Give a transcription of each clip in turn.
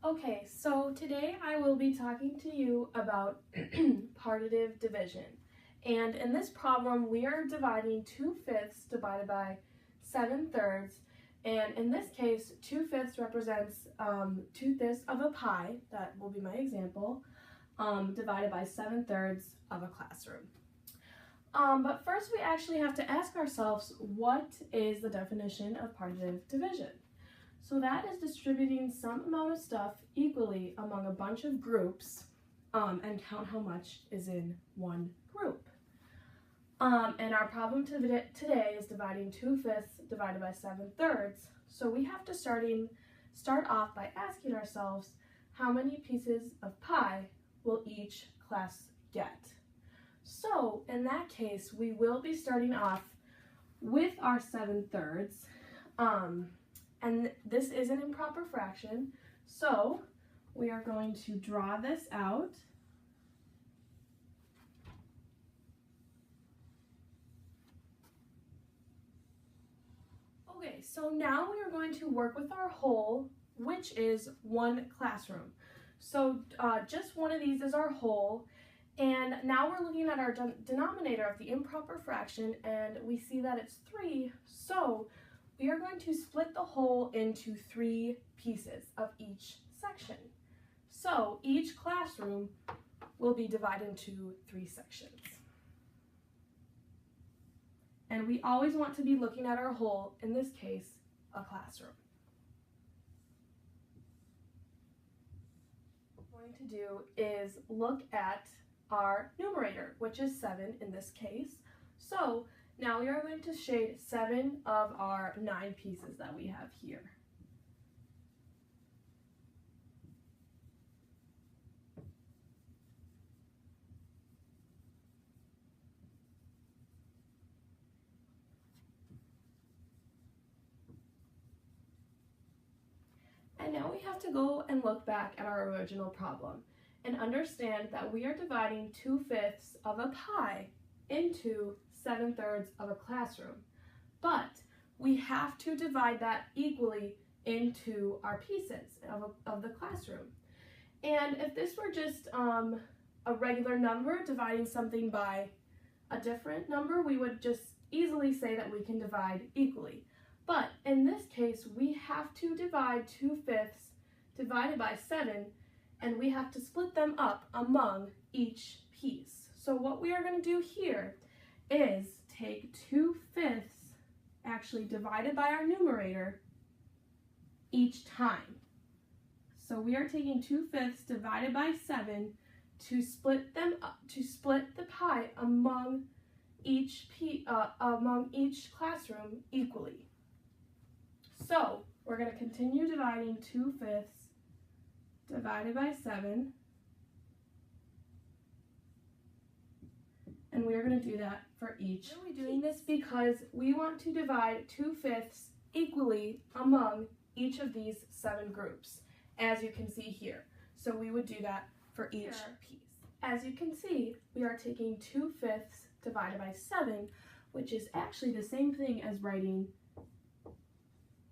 Okay, so today I will be talking to you about partitive division. And in this problem, we are dividing 2/5 divided by 7/3. And in this case, 2/5 represents 2/5 of a pie, that will be my example, divided by 7/3 of a classroom. But first we actually have to ask ourselves, what is the definition of partitive division? So that is distributing some amount of stuff equally among a bunch of groups and count how much is in one group. And our problem today is dividing 2/5 divided by 7/3. So we have to start off by asking ourselves, how many pieces of pie will each class get? So in that case, we will be starting off with our 7/3. And this is an improper fraction, so we are going to draw this out. Okay, so now we are going to work with our whole, which is one classroom. So just one of these is our whole, and now we're looking at our denominator of the improper fraction, and we see that it's 3, so we are going to split the whole into 3 pieces of each section. So each classroom will be divided into 3 sections. And we always want to be looking at our whole, in this case, a classroom. What we're going to do is look at our numerator, which is 7 in this case. So now we are going to shade 7 of our 9 pieces that we have here. And now we have to go and look back at our original problem and understand that we are dividing 2/5 of a pie into 7/3 of a classroom, but we have to divide that equally into our pieces of the classroom. And if this were just a regular number dividing something by a different number, we would just easily say that we can divide equally. But in this case, we have to divide 2/5 divided by 7, and we have to split them up among each piece. So what we are going to do here is take 2/5 actually divided by our numerator each time. So we are taking 2/5 divided by 7 to split them up, to split the pie among each classroom equally. So we're going to continue dividing 2/5 divided by 7. And we're going to do that for each. Why are we doing this? Because we want to divide 2/5 equally among each of these 7 groups, as you can see here. So we would do that for each piece. As you can see, we are taking 2/5 divided by 7, which is actually the same thing as writing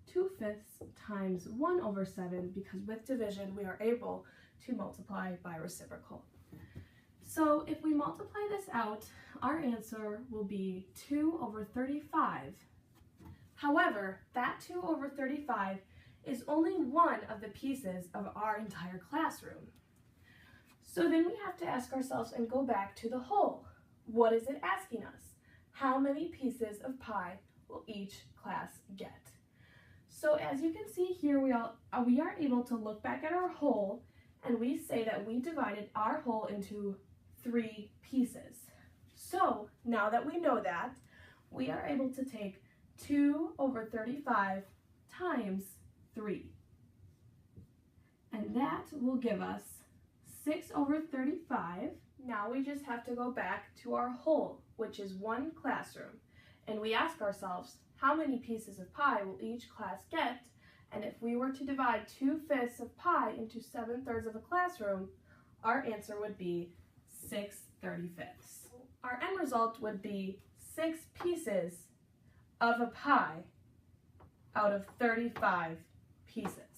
2/5 times 1/7, because with division we are able to multiply by reciprocal. So if we multiply this out, our answer will be 2/35. However, that 2/35 is only one of the pieces of our entire classroom. So then we have to ask ourselves and go back to the whole. What is it asking us? How many pieces of pie will each class get? So as you can see here, we are able to look back at our whole, and we say that we divided our whole into 3 pieces. So now that we know that, we are able to take 2/35 times 3. And that will give us 6/35. Now we just have to go back to our whole, which is one classroom, and we ask ourselves, how many pieces of pie will each class get? And if we were to divide 2/5 of pie into 7/3 of a classroom, our answer would be 6/35. Our end result would be 6 pieces of a pie out of 35 pieces.